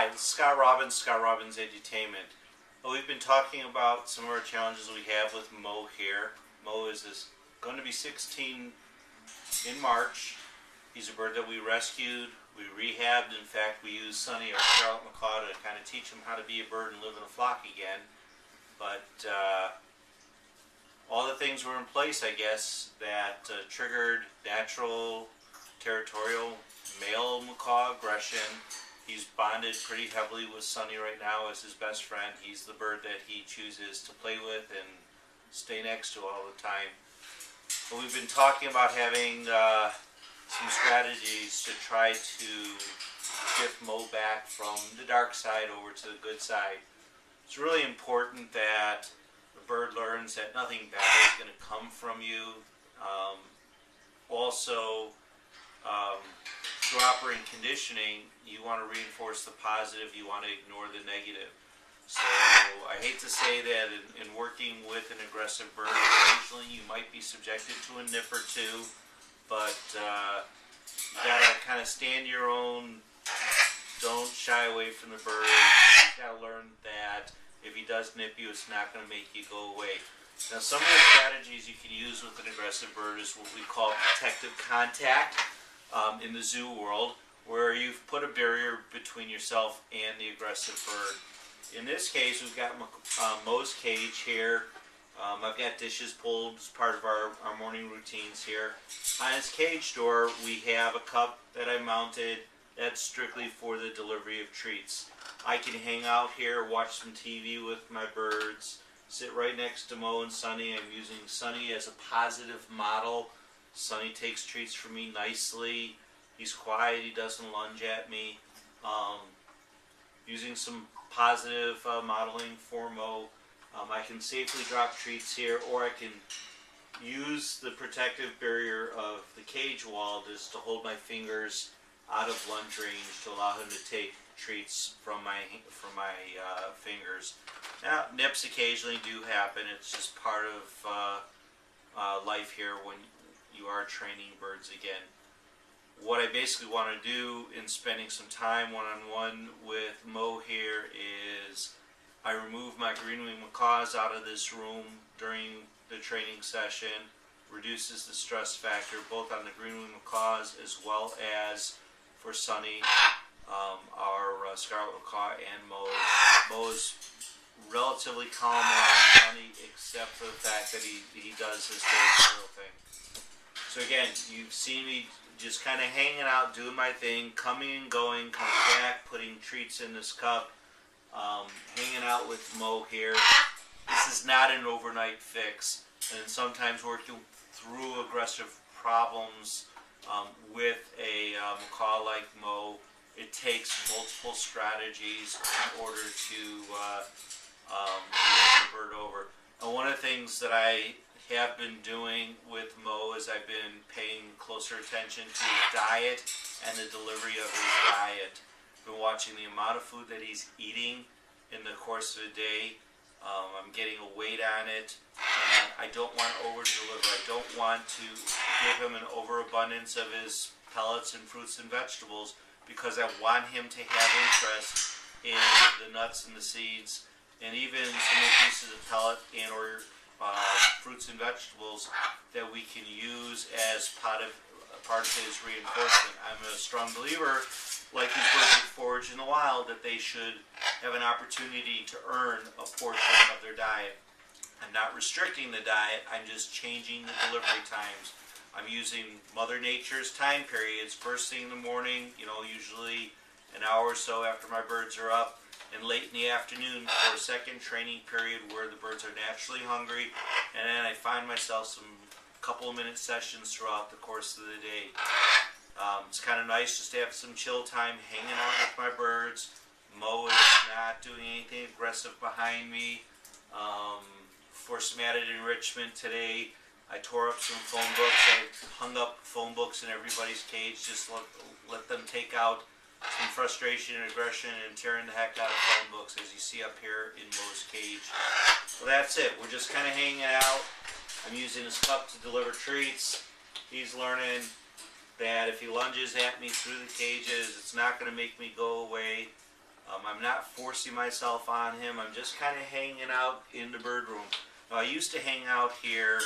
Hi, this is Scott Robbins Edutainment. We've been talking about some of our challenges we have with Mo here. Mo is going to be 16 in March. He's a bird that we rescued, we rehabbed. In fact, we used Sonny, our scarlet macaw, to kind of teach him how to be a bird and live in a flock again. But all the things were in place, I guess, that triggered natural territorial male macaw aggression. He's bonded pretty heavily with Sonny right now as his best friend. He's the bird that he chooses to play with and stay next to all the time. But we've been talking about having some strategies to try to shift Mo back from the dark side over to the good side. It's really important that the bird learns that nothing bad is going to come from you. Through operating conditioning, you want to reinforce the positive, you want to ignore the negative. So I hate to say that in working with an aggressive bird, occasionally you might be subjected to a nip or two, but you gotta kind of stand your own, don't shy away from the bird. You gotta learn that if he does nip you, it's not gonna make you go away. Now, some of the strategies you can use with an aggressive bird is what we call protective contact in the zoo world, where you've put a barrier between yourself and the aggressive bird. In this case, we've got Mo's cage here. I've got dishes pulled as part of our morning routines here. On his cage door, we have a cup that I mounted that's strictly for the delivery of treats. I can hang out here, watch some TV with my birds, sit right next to Mo and Sonny. I'm using Sonny as a positive model. Sonny takes treats from me nicely. He's quiet, he doesn't lunge at me. Using some positive modeling for Mo. I can safely drop treats here, or I can use the protective barrier of the cage wall just to hold my fingers out of lunge range to allow him to take treats from my fingers. Now, nips occasionally do happen. It's just part of life here when you are training birds again. What I basically want to do in spending some time one-on-one with Mo here is I remove my green-winged macaws out of this room during the training session, reduces the stress factor both on the green-winged macaws as well as for Sonny, our scarlet macaw, and Mo. Mo's relatively calm around Sonny, except for the fact that he does his territorial thing. So again, you've seen me just kind of hanging out, doing my thing, coming and going, coming back, putting treats in this cup, hanging out with Mo here. This is not an overnight fix, and sometimes working through aggressive problems with a macaw like Mo, it takes multiple strategies in order to win the bird over. And one of the things that I have been doing with Mo is I've been paying closer attention to his diet and the delivery of his diet. I've been watching the amount of food that he's eating in the course of a day. I'm getting a weight on it, and I don't want to over-deliver. I don't want to give him an overabundance of his pellets and fruits and vegetables, because I want him to have interest in the nuts and the seeds, and even some of the pieces of pellet and or fruits and vegetables that we can use as part of his reinforcement. I'm a strong believer, like these birds that forage in the wild, that they should have an opportunity to earn a portion of their diet. I'm not restricting the diet, I'm just changing the delivery times. I'm using Mother Nature's time periods, first thing in the morning, usually an hour or so after my birds are up, and late in the afternoon for a second training period where the birds are naturally hungry, and then I find myself some couple of minute sessions throughout the course of the day. It's kind of nice just to have some chill time hanging out with my birds. Mo is not doing anything aggressive behind me. For some added enrichment today, I tore up some phone books. I hung up phone books in everybody's cage, just let them take out some frustration and aggression and tearing the heck out of phone books, as you see up here in Mo's cage. So that's it. We're just kind of hanging out. I'm using his cup to deliver treats. He's learning that if he lunges at me through the cages, it's not going to make me go away. I'm not forcing myself on him. I'm just kind of hanging out in the bird room. Now, I used to hang out here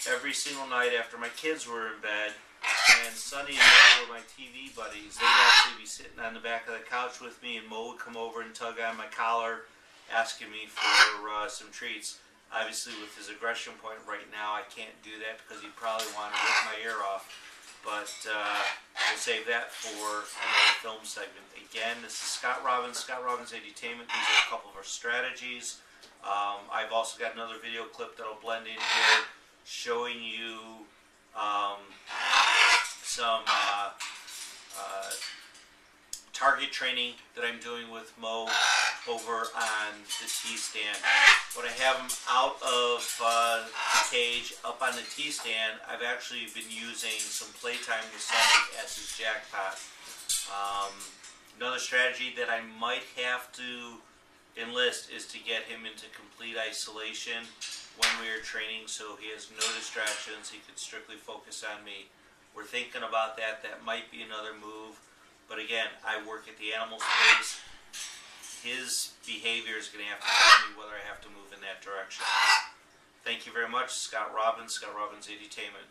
every single night after my kids were in bed, and Sonny and Mo were my TV buddies. They'd actually be sitting on the back of the couch with me, and Mo would come over and tug on my collar, asking me for some treats. Obviously, with his aggression point right now, I can't do that because he'd probably want to rip my ear off. But we'll save that for another film segment. Again, this is Scott Robbins Edutainment. These are a couple of our strategies. I've also got another video clip that'll blend in here showing you some target training that I'm doing with Mo over on the T-stand. When I have him out of the cage, up on the T-stand, I've actually been using some playtime with Sonny as his jackpot. Another strategy that I might have to enlist is to get him into complete isolation when we are training, so he has no distractions. He can strictly focus on me. We're thinking about that. That might be another move. But again, I work at the animal space. His behavior is going to have to tell me whether I have to move in that direction. Thank you very much. Scott Robbins Edutainment.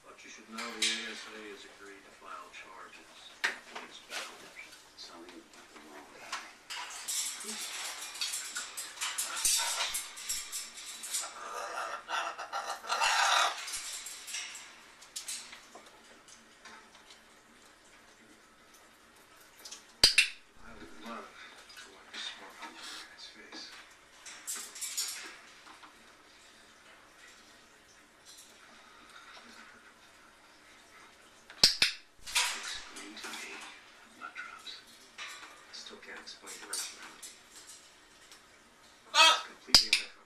But you should know the ASA has agreed to file charges against Bowers. Something wrong with that. Can't explain irrationality. It's completely unrecognizable.